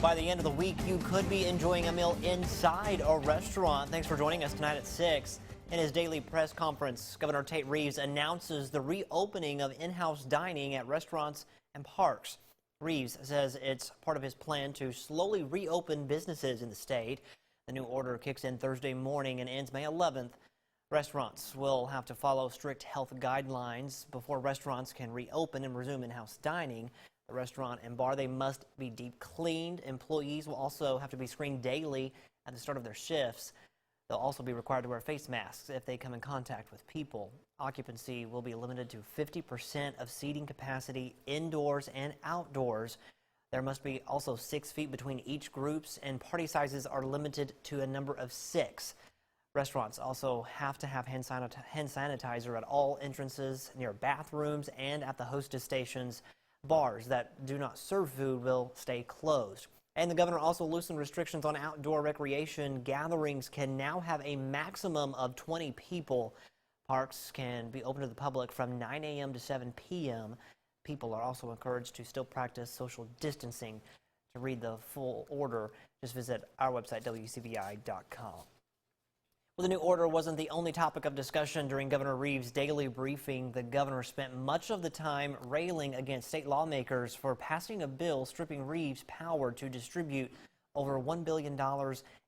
By the end of the week, you could be enjoying a meal inside a restaurant. Thanks for joining us tonight at 6. In his daily press conference, Governor Tate Reeves announces the reopening of in-house dining at restaurants and parks. Reeves says it's part of his plan to slowly reopen businesses in the state. The new order kicks in Thursday morning and ends May 11th. Restaurants will have to follow strict health guidelines before restaurants can reopen and resume in-house dining. The restaurant and bar, they must be deep cleaned. Employees will also have to be screened daily at the start of their shifts. They'll also be required to wear face masks if they come in contact with people. Occupancy will be limited to 50% of seating capacity indoors and outdoors. There must be also 6 feet between each groups, and party sizes are limited to a number of 6. Restaurants also have to have hand sanitizer at all entrances, near bathrooms, and at the hostess stations. Bars that do not serve food will stay closed. And the governor also loosened restrictions on outdoor recreation. Gatherings can now have a maximum of 20 people. Parks can be open to the public from 9 a.m. to 7 p.m. People are also encouraged to still practice social distancing. To read the full order, just visit our website, WCBI.com. Well, the new order wasn't the only topic of discussion during Governor Reeves' daily briefing. The governor spent much of the time railing against state lawmakers for passing a bill stripping Reeves' power to distribute over $1 billion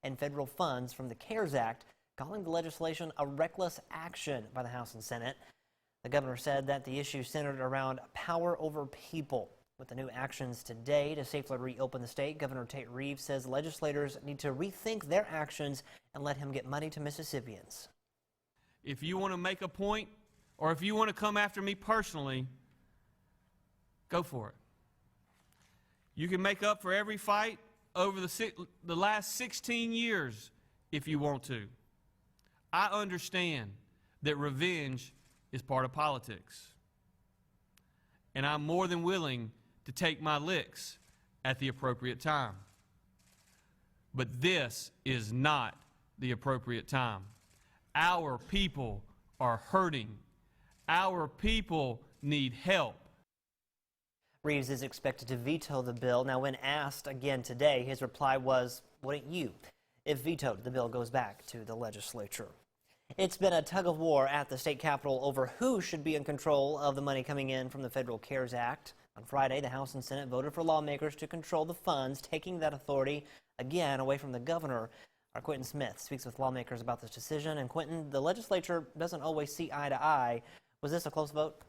in federal funds from the CARES Act, calling the legislation a reckless action by the House and Senate. The governor said that the issue centered around power over people. With the new actions today to safely reopen the state, Governor Tate Reeves says legislators need to rethink their actions and let him get money to Mississippians. If you want to make a point, or if you want to come after me personally, go for it. You can make up for every fight over the last 16 years if you want to. I understand that revenge is part of politics, and I'm more than willing to take my licks at the appropriate time. But this is not the appropriate time. Our people are hurting. Our people need help. Reeves is expected to veto the bill. Now, when asked again today, his reply was, "Wouldn't you?" If vetoed, the bill goes back to the legislature. It's been a tug of war at the state capitol over who should be in control of the money coming in from the federal CARES Act. On Friday, the House and Senate voted for lawmakers to control the funds, taking that authority again away from the governor. Our Quentin Smith speaks with lawmakers about this decision. And Quentin, the legislature doesn't always see eye to eye. Was this a close vote?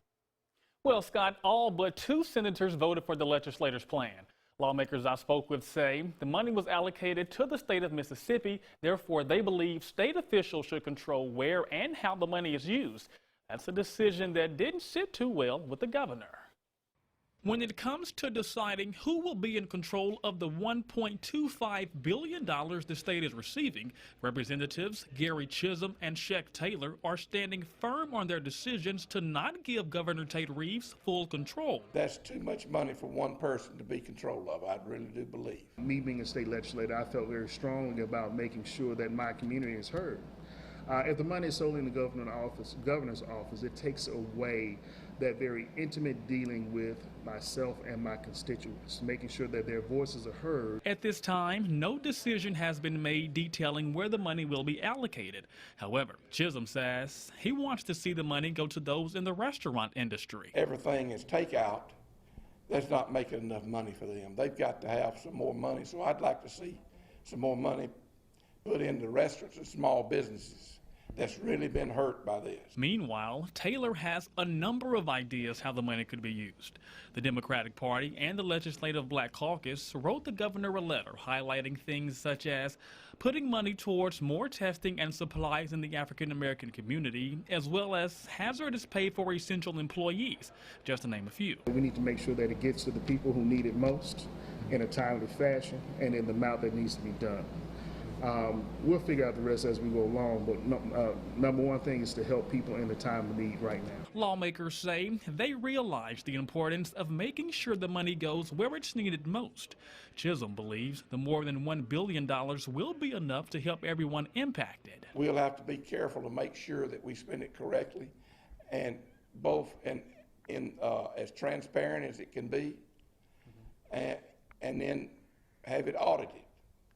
Well, Scott, all but 2 senators voted for the legislator's plan. Lawmakers I spoke with say the money was allocated to the state of Mississippi. Therefore, they believe state officials should control where and how the money is used. That's a decision that didn't sit too well with the governor. When it comes to deciding who will be in control of the $1.25 billion the state is receiving, Representatives Gary Chisholm and Sheck Taylor are standing firm on their decisions to not give Governor Tate Reeves full control. That's too much money for one person to be control of, I really do believe. Me being a state legislator, I felt very strongly about making sure that my community is heard. If the money is solely in the governor's office, it takes away that very intimate dealing with myself and my constituents, making sure that their voices are heard. At this time, no decision has been made detailing where the money will be allocated. However, Chisholm says he wants to see the money go to those in the restaurant industry. Everything is takeout. That's not making enough money for them. They've got to have some more money, so I'd like to see some more money put into restaurants and small businesses that's really been hurt by this. Meanwhile, Taylor has a number of ideas how the money could be used. The Democratic Party and the Legislative Black Caucus wrote the governor a letter highlighting things such as putting money towards more testing and supplies in the African American community, as well as hazardous pay for essential employees, just to name a few. We need to make sure that it gets to the people who need it most in a timely fashion and in the amount that needs to be done. We'll figure out the rest as we go along, but number one thing is to help people in the time of need right now. Lawmakers say they realize the importance of making sure the money goes where it's needed most. Chisholm believes the more than $1 billion will be enough to help everyone impacted. We'll have to be careful to make sure that we spend it correctly and both as transparent as it can be, and then have it audited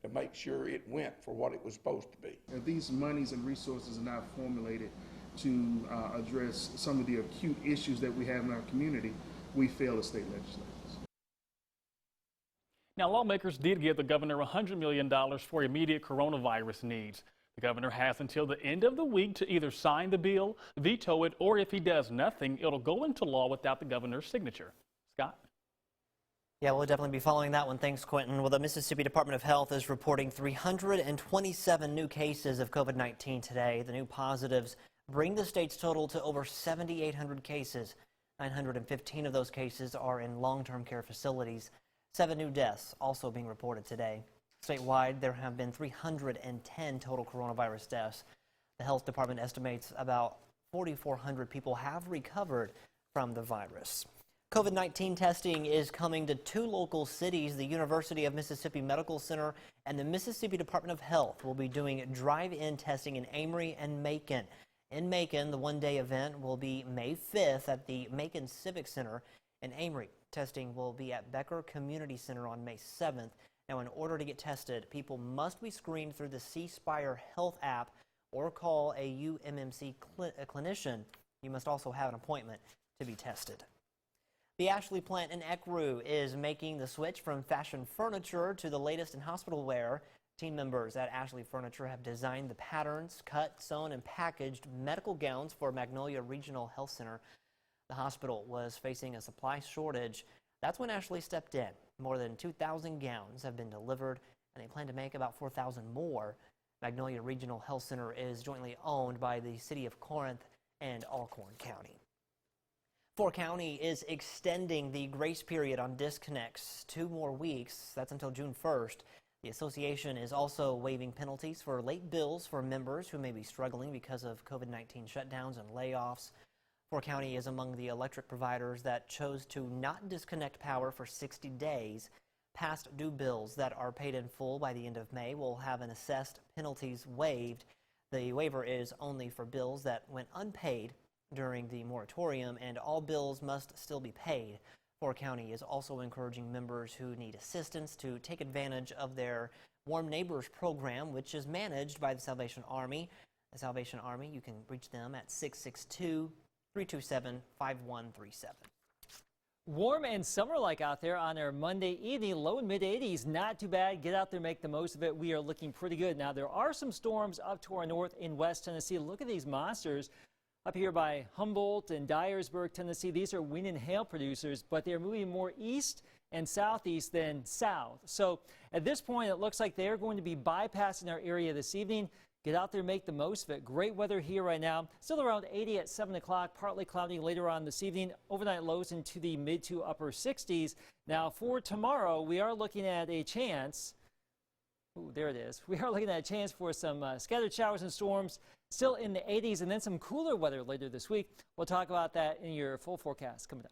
to make sure it went for what it was supposed to be. If these monies and resources are not formulated to address some of the acute issues that we have in our community, we fail as state legislators. Now, lawmakers did give the governor $100 million for immediate coronavirus needs. The governor has until the end of the week to either sign the bill, veto it, or if he does nothing, it'll go into law without the governor's signature. Scott? Yeah, we'll definitely be following that one. Thanks, Quentin. Well, the Mississippi Department of Health is reporting 327 new cases of COVID-19 today. The new positives bring the state's total to over 7,800 cases. 915 of those cases are in long-term care facilities. 7 new deaths also being reported today. Statewide, there have been 310 total coronavirus deaths. The health department estimates about 4,400 people have recovered from the virus. COVID-19 testing is coming to 2 local cities. The University of Mississippi Medical Center and the Mississippi Department of Health will be doing drive-in testing in Amory and Macon. In Macon, the one-day event will be May 5th at the Macon Civic Center. In Amory, testing will be at Becker Community Center on May 7th. Now, in order to get tested, people must be screened through the C Spire Health app or call a UMMC clinician. You must also have an appointment to be tested. The Ashley plant in Ecru is making the switch from fashion furniture to the latest in hospital wear. Team members at Ashley Furniture have designed the patterns, cut, sewn, and packaged medical gowns for Magnolia Regional Health Center. The hospital was facing a supply shortage. That's when Ashley stepped in. More than 2,000 gowns have been delivered, and they plan to make about 4,000 more. Magnolia Regional Health Center is jointly owned by the City of Corinth and Alcorn County. Fort County is extending the grace period on disconnects 2 more weeks. That's until June 1st. The association is also waiving penalties for late bills for members who may be struggling because of COVID-19 shutdowns and layoffs. Fort County is among the electric providers that chose to not disconnect power for 60 days. Past due bills that are paid in full by the end of May will have an assessed penalties waived. The waiver is only for bills that went unpaid during the moratorium, and all bills must still be paid. Fort County is also encouraging members who need assistance to take advantage of their Warm Neighbors program, which is managed by the Salvation Army. The Salvation Army, you can reach them at 662-327-5137. Warm and summer-like out there on our Monday evening, low and mid-80s. Not too bad. Get out there, make the most of it. We are looking pretty good. Now, there are some storms up to our north in West Tennessee. Look at these monsters up here by Humboldt and Dyersburg, Tennessee. These are wind and hail producers, but they're moving more east and southeast than south. So at this point, it looks like they're going to be bypassing our area this evening. Get out there, make the most of it. Great weather here right now. Still around 80 at 7 o'clock, partly cloudy later on this evening. Overnight lows into the mid to upper 60s. Now for tomorrow, we are looking at a chance. Ooh, there it is. We are looking at a chance for some scattered showers and storms still in the 80s, and then some cooler weather later this week. We'll talk about that in your full forecast coming up.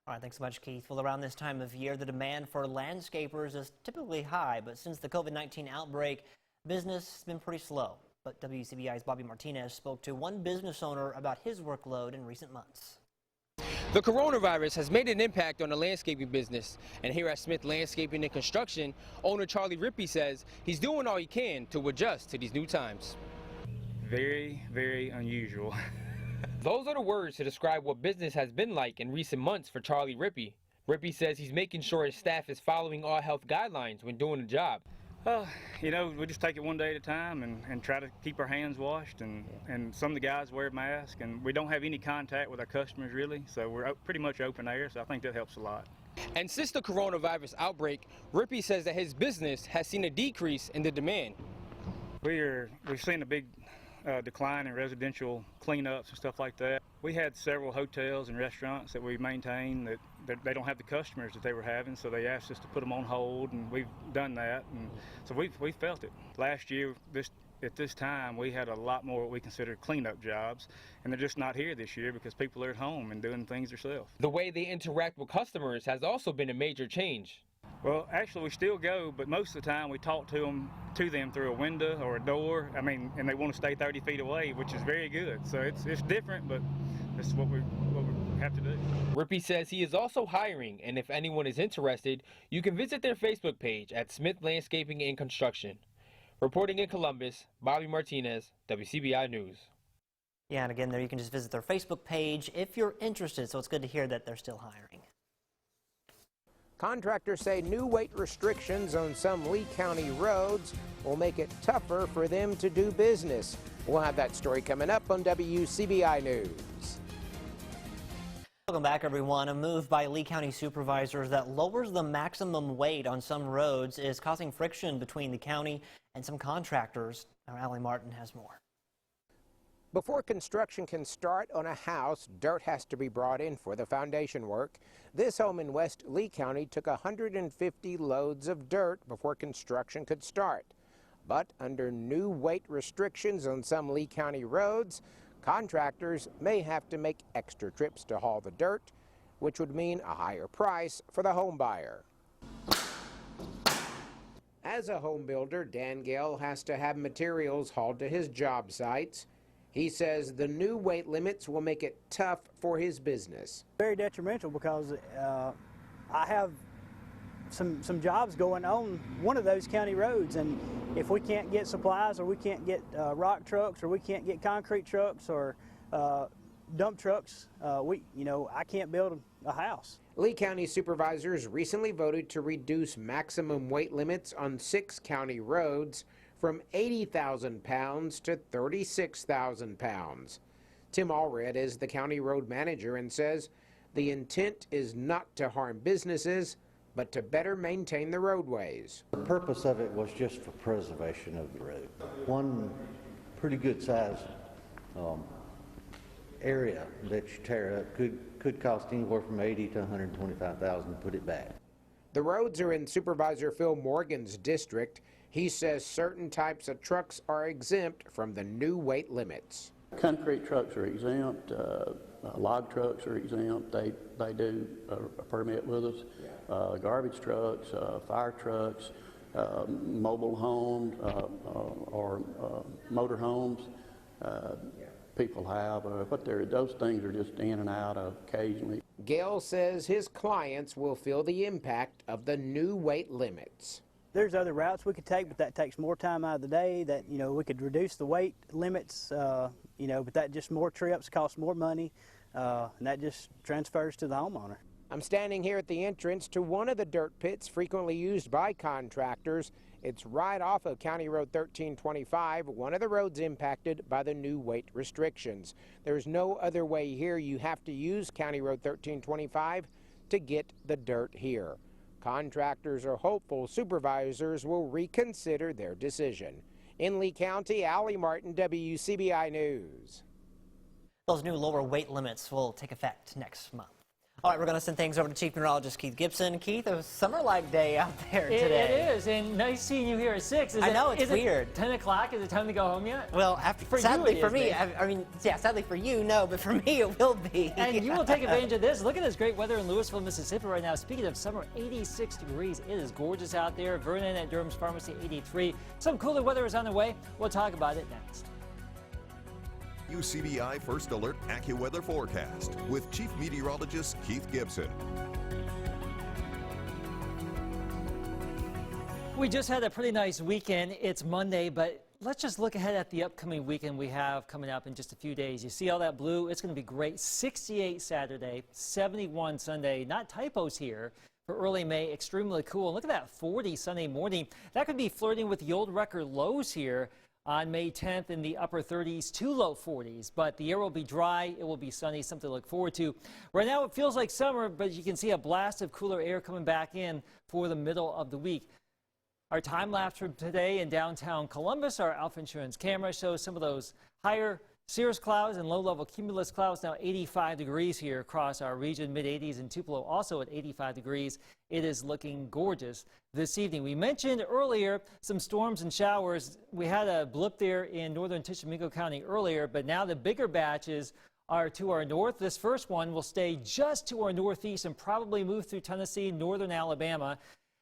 All right, thanks so much, Keith. Well, around this time of year, the demand for landscapers is typically high, but since the COVID-19 outbreak, business has been pretty slow. But WCBI's Bobby Martinez spoke to one business owner about his workload in recent months. The coronavirus has made an impact on the landscaping business, and here at Smith Landscaping and Construction, owner Charlie Rippey says he's doing all he can to adjust to these new times. Very, very unusual. Those are the words to describe what business has been like in recent months for Charlie Rippey. Rippey says he's making sure his staff is following all health guidelines when doing the job. You know, we just take it one day at a time and try to keep our hands washed, and some of the guys wear masks, and we don't have any contact with our customers really, so we're pretty much open air, so I think that helps a lot. And since the coronavirus outbreak, Rippey says that his business has seen a decrease in the demand. We've seen a big decline in residential cleanups and stuff like that. We had several hotels and restaurants that we maintain that they don't have the customers that they were having, so they asked us to put them on hold, and we've done that, and so we felt it. Last year, at this time, we had a lot more what we consider cleanup jobs, and they're just not here this year because people are at home and doing things themselves. The way they interact with customers has also been a major change. Well, actually, we still go, but most of the time we talk to them through a window or a door. I mean, and they want to stay 30 feet away, which is very good. So it's different, but it's what we're have to do. Rippey says he is also hiring, and if anyone is interested, you can visit their Facebook page at Smith Landscaping and Construction. Reporting in Columbus, Bobby Martinez, WCBI News. Yeah, and again, there you can just visit their Facebook page if you're interested, so it's good to hear that they're still hiring. Contractors say new weight restrictions on some Lee County roads will make it tougher for them to do business. We'll have that story coming up on WCBI News. Welcome back, everyone. A move by Lee County supervisors that lowers the maximum weight on some roads is causing friction between the county and some contractors. Our Allie Martin has more. Before construction can start on a house, dirt has to be brought in for the foundation work. This home in West Lee County took 150 loads of dirt before construction could start. But under new weight restrictions on some Lee County roads, contractors may have to make extra trips to haul the dirt, which would mean a higher price for the home buyer. As a home builder, Dan Gale has to have materials hauled to his job sites. He says the new weight limits will make it tough for his business. Very detrimental because I have some jobs going on one of those county roads, and if we can't get supplies, or we can't get rock trucks, or we can't get concrete trucks or dump trucks, I can't build a house. Lee County supervisors recently voted to reduce maximum weight limits on 6 county roads from 80,000 pounds to 36,000 pounds. Tim Allred is the county road manager and says the intent is not to harm businesses, but to better maintain the roadways. The purpose of it was just for preservation of the road. One pretty good size area that you tear up could cost anywhere from $80,000 to $125,000 to put it back. The roads are in Supervisor Phil Morgan's district. He says certain types of trucks are exempt from the new weight limits. Concrete trucks are exempt, log trucks are exempt, they do a permit with us, garbage trucks, fire trucks, mobile homes or motor homes people have, but those things are just in and out occasionally. Gale says his clients will feel the impact of the new weight limits. There's other routes we could take, but that takes more time out of the day. That we could reduce the weight limits, but that just more trips costs more money, and that just transfers to the homeowner. I'm standing here at the entrance to one of the dirt pits frequently used by contractors. It's right off of County Road 1325, one of the roads impacted by the new weight restrictions. There's no other way here. You have to use County Road 1325 to get the dirt here. Contractors are hopeful supervisors will reconsider their decision. In Lee County, Allie Martin, WCBI News. Those new lower weight limits will take effect next month. All right, we're going to send things over to Chief Meteorologist Keith Gibson. Keith, a summer-like day out there today. It is, and nice seeing you here at 6. I know, it's weird. 10 o'clock, is it time to go home yet? Well, sadly for me, sadly for you, no, but for me it will be. And you will take advantage of this. Look at this great weather in Louisville, Mississippi right now. Speaking of summer, 86 degrees. It is gorgeous out there. Vernon at Durham's Pharmacy, 83. Some cooler weather is on the way. We'll talk about it next. WCBI First Alert AccuWeather Forecast with Chief Meteorologist Keith Gibson. We just had a pretty nice weekend. It's Monday, but let's just look ahead at the upcoming weekend we have coming up in just a few days. You see all that blue? It's going to be great. 68 Saturday, 71 Sunday. Not typos here. For early May, extremely cool. Look at that 40 Sunday morning. That could be flirting with the old record lows here on May 10th in the upper 30s to low 40s, but the air will be dry, it will be sunny, something to look forward to. Right now it feels like summer, but you can see a blast of cooler air coming back in for the middle of the week. Our time lapse from today in downtown Columbus, our Alpha Insurance camera shows some of those higher cirrus clouds and low-level cumulus clouds. Now 85 degrees here across our region, mid-80s in Tupelo also at 85 degrees. It is looking gorgeous this evening. We mentioned earlier some storms and showers. We had a blip there in northern Tishomingo County earlier, but now the bigger batches are to our north. This first one will stay just to our northeast and probably move through Tennessee, northern Alabama.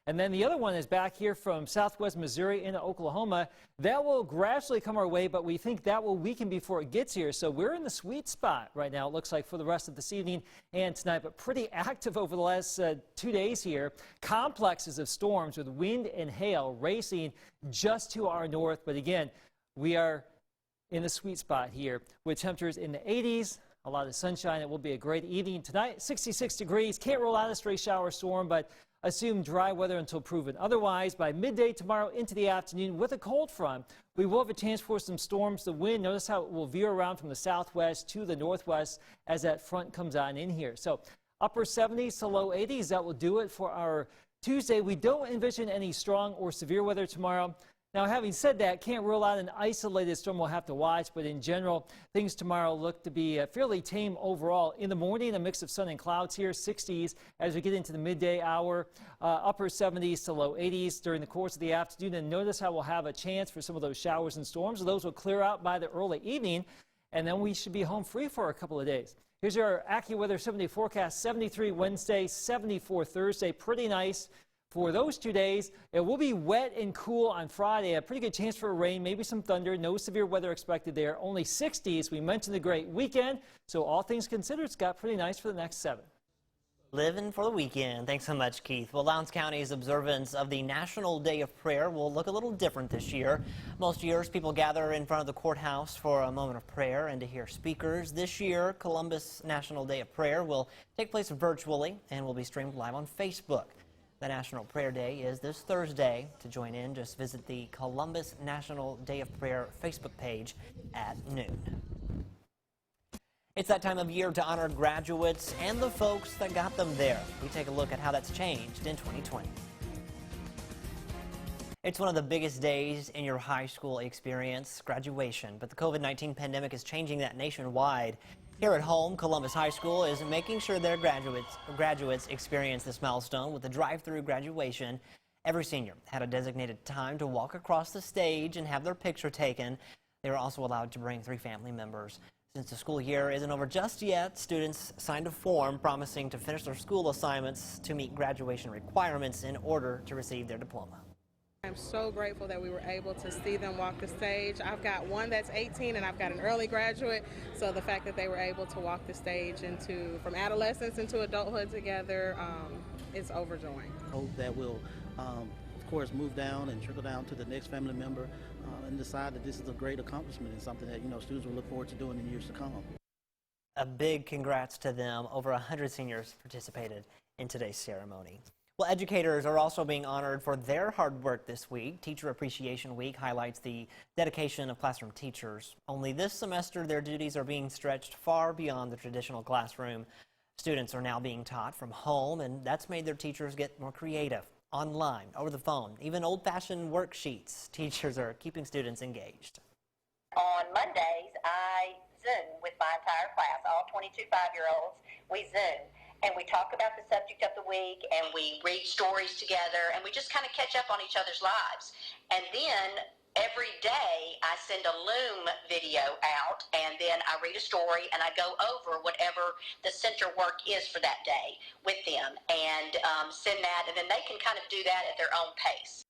And then the other one is back here from southwest Missouri into Oklahoma. That will gradually come our way, but we think that will weaken before it gets here. So we're in the sweet spot right now, it looks like, for the rest of this evening and tonight, but pretty active over the last 2 days here. Complexes of storms with wind and hail racing just to our north. But again, we are in the sweet spot here with temperatures in the 80s. A lot of sunshine. It will be a great evening tonight. 66 degrees. Can't rule out a stray shower storm, but assume dry weather until proven otherwise. By midday tomorrow into the afternoon with a cold front, we will have a chance for some storms. The wind, notice how it will veer around from the southwest to the northwest as that front comes on in here. So upper 70s to low 80s, that will do it for our Tuesday. We don't envision any strong or severe weather tomorrow. Now, having said that, can't rule out an isolated storm we'll have to watch, but in general, things tomorrow look to be fairly tame overall. In the morning, a mix of sun and clouds here, 60s as we get into the midday hour, upper 70s to low 80s during the course of the afternoon. And notice how we'll have a chance for some of those showers and storms. Those will clear out by the early evening, and then we should be home free for a couple of days. Here's your AccuWeather 7-day forecast. 73 Wednesday, 74 Thursday. Pretty nice. For those 2 days, it will be wet and cool on Friday. A pretty good chance for rain, maybe some thunder. No severe weather expected there. Only 60s. We mentioned the great weekend. So all things considered, it's got pretty nice for the next 7. Living for the weekend. Thanks so much, Keith. Well, Lowndes County's observance of the National Day of Prayer will look a little different this year. Most years, people gather in front of the courthouse for a moment of prayer and to hear speakers. This year, Columbus National Day of Prayer will take place virtually and will be streamed live on Facebook. The National Prayer Day is this Thursday. To join in, just visit the Columbus National Day of Prayer Facebook page at noon. It's that time of year to honor graduates and the folks that got them there. We take a look at how that's changed in 2020. It's one of the biggest days in your high school experience, graduation, but the COVID-19 pandemic is changing that nationwide. Here at home, Columbus High School is making sure their graduates experience this milestone with a drive-through graduation. Every senior had a designated time to walk across the stage and have their picture taken. They were also allowed to bring 3 family members. Since the school year isn't over just yet, students signed a form promising to finish their school assignments to meet graduation requirements in order to receive their diploma. I'm so grateful that we were able to see them walk the stage. I've got one that's 18 and I've got an early graduate, so the fact that they were able to walk the stage from adolescence into adulthood together is overjoying. Hope that we'll, of course, move down and trickle down to the next family member and decide that this is a great accomplishment and something that, students will look forward to doing in years to come. A big congrats to them. Over 100 seniors participated in today's ceremony. Well, educators are also being honored for their hard work this week. Teacher Appreciation Week highlights the dedication of classroom teachers. Only this semester, their duties are being stretched far beyond the traditional classroom. Students are now being taught from home, and that's made their teachers get more creative, online, over the phone, even old-fashioned worksheets. Teachers are keeping students engaged. On Mondays, I Zoom with my entire class, all 22 5-year-olds. We Zoom. And we talk about the subject of the week, and we read stories together, and we just kind of catch up on each other's lives. And then every day I send a Loom video out, and then I read a story, and I go over whatever the center work is for that day with them, and send that, and then they can kind of do that at their own pace.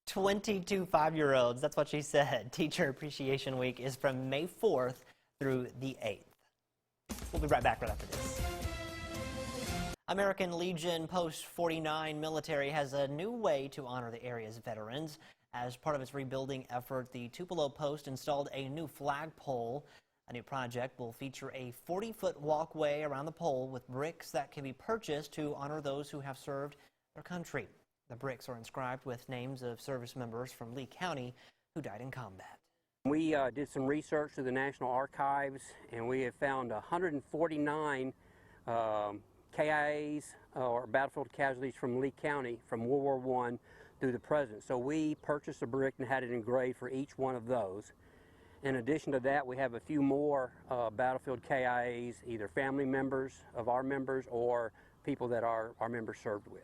22 5-year-olds, that's what she said. Teacher Appreciation Week is from May 4th through the 8th. We'll be right back right after this. American Legion Post 49 military has a new way to honor the area's veterans. As part of its rebuilding effort, the Tupelo Post installed a new flagpole. A new project will feature a 40-foot walkway around the pole with bricks that can be purchased to honor those who have served their country. The bricks are inscribed with names of service members from Lee County who died in combat. We did some research through the National Archives, and we have found 149 KIAs, or battlefield casualties from Lee County from World War I through the present. So we purchased a brick and had it engraved for each one of those. In addition to that, we have a few more battlefield KIAs, either family members of our members or people that our members served with.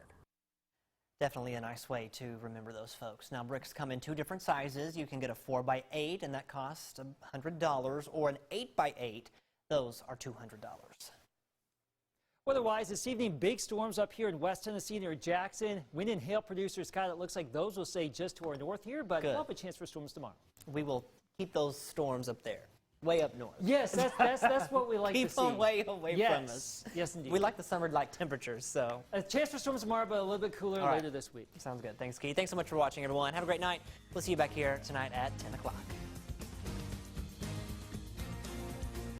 Definitely a nice way to remember those folks. Now, bricks come in 2 different sizes. You can get a 4x8, and that costs $100, or an 8x8. Those are $200. Weather-wise, this evening, big storms up here in West Tennessee near Jackson. Wind and hail producers, Scott, it looks like those will stay just to our north here, but we'll have a chance for storms tomorrow. We will keep those storms up there, way up north. Yes, that's what we like to see. Keep them way away from us. Yes, indeed. We like the summer-like temperatures, so. A chance for storms tomorrow, but a little bit cooler later this week. Sounds good. Thanks, Keith. Thanks so much for watching, everyone. Have a great night. We'll see you back here tonight at 10 o'clock.